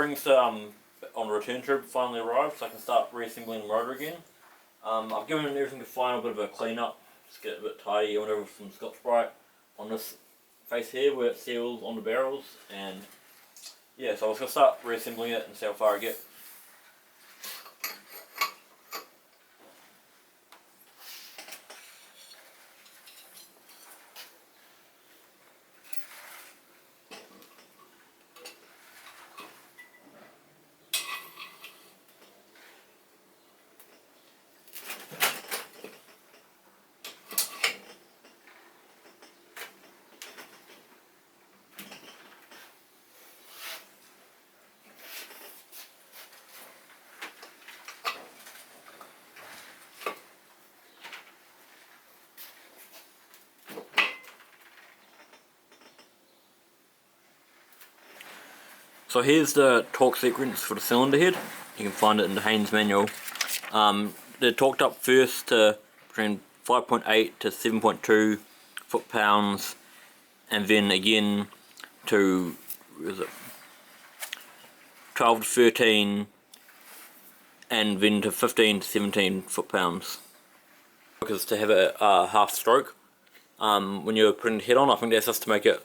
O-rings on the return trip finally arrived, so I can start reassembling the motor again. I've given everything a final bit of a clean up, just get it a bit tidy. I went over with some Scotch-Brite on this face here where it seals on the barrels, and yeah, so I was going to start reassembling it and see how far I get. So here's the torque sequence for the cylinder head. You can find it in the Haynes manual. They're torqued up first to between 5.8 to 7.2 foot-pounds, and then again to 12 to 13, and then to 15 to 17 foot-pounds. Because to have a half stroke when you're putting the head on, I think that's just to make it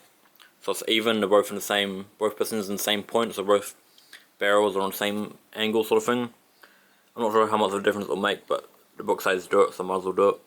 so it's even, they're both in the same, both pistons in the same point, so both barrels are on the same angle sort of thing. I'm not sure how much of a difference it'll make, but the book says do it, so I might as well do it.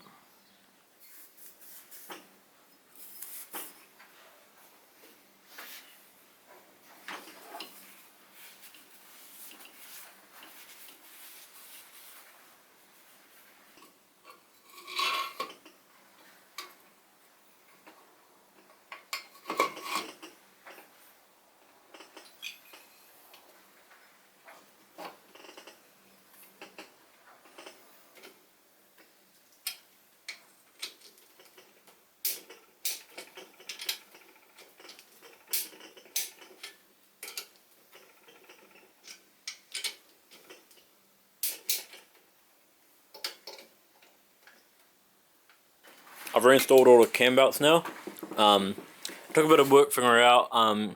I've reinstalled all the cam belts now. Took a bit of work figuring out. You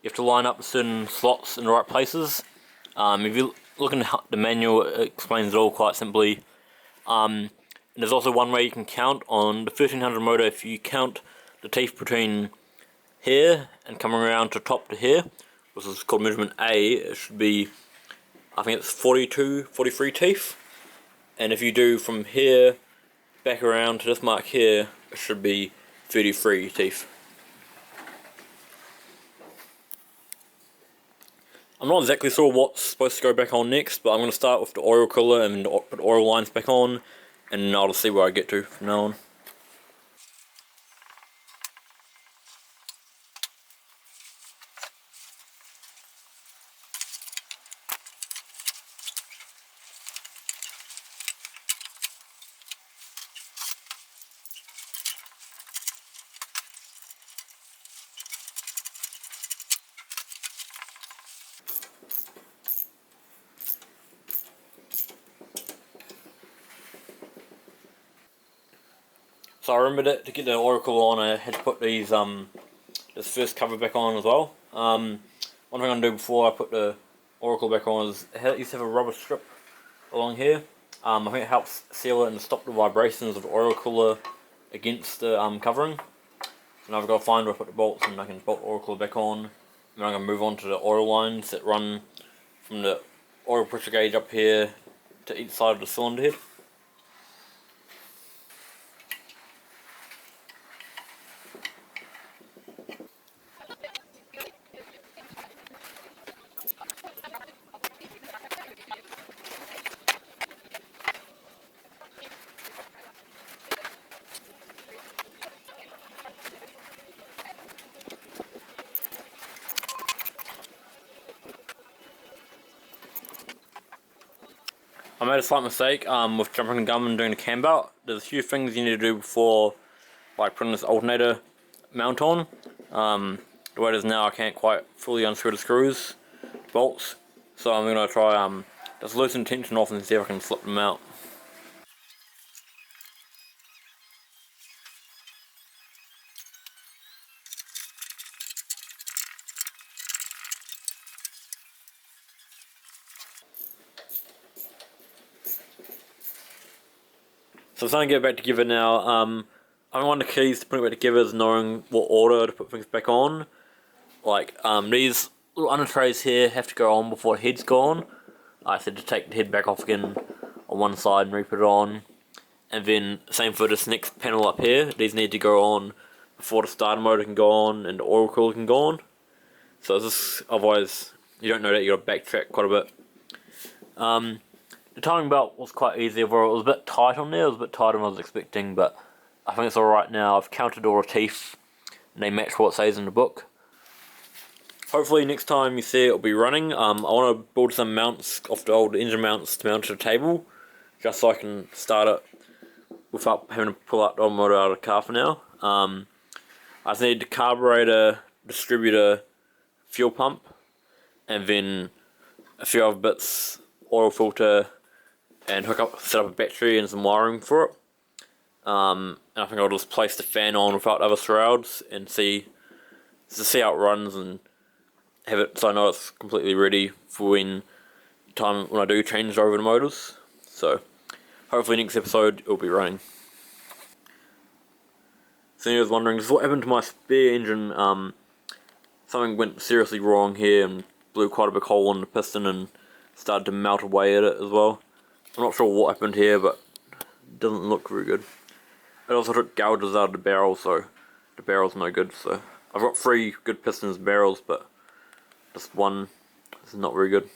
have to line up certain slots in the right places. If you look in the manual, it explains it all quite simply. And there's also one way you can count on the 1300 motor. If you count the teeth between here and coming around to top to here, which is called measurement A, it should be, I think it's 43 teeth. And if you do from here back around to this mark here, it should be 33 teeth. I'm not exactly sure what's supposed to go back on next, but I'm going to start with the oil cooler and put oil lines back on, and I'll just see where I get to from now on. So I remembered it, to get the oil cooler on, I had to put these this first cover back on as well. One thing I'm going to do before I put the oil cooler back on is it used to have a rubber strip along here. I think it helps seal it and stop the vibrations of the oil cooler against the covering. So now I've got to find where I put the bolts, and I can bolt the oil cooler back on. And then I'm going to move on to the oil lines that run from the oil pressure gauge up here to each side of the cylinder head. I made a slight mistake with jumping the gum and doing the cam belt. There's a few things you need to do before, like putting this alternator mount on. The way it is now, I can't quite fully unscrew the screws, bolts, so I'm going to try just loosen tension off and see if I can slip them out. So I'm starting to get it back together now. I think one of the keys to putting it back together is knowing what order to put things back on. Like, these little under trays here have to go on before the head's gone. I said to take the head back off again on one side and re-put it on. And then, same for this next panel up here. These need to go on before the starter motor can go on and the oil cooler can go on. So this, otherwise, you don't know that, you got to backtrack quite a bit. The timing belt was quite easy, although it was a bit tight on there. It was a bit tighter than I was expecting, but I think it's alright now. I've counted all the teeth and they match what it says in the book. Hopefully next time you see it, it'll be running. I want to build some mounts off the old engine mounts to mount to the table, just so I can start it without having to pull out the old motor out of the car for now. I just need the carburetor, distributor, fuel pump, and then a few other bits, oil filter, and set up a battery and some wiring for it. And I think I'll just place the fan on without other shrouds and see how it runs and have it so I know it's completely ready for when I do change over the motors. So hopefully next episode it'll be running. So you was wondering, just what happened to my spare engine? Something went seriously wrong here and blew quite a big hole in the piston and started to melt away at it as well. I'm not sure what happened here, but it doesn't look very good. It also took gouges out of the barrel, so the barrel's no good. So I've got 3 good pistons barrels, but just one is not very good.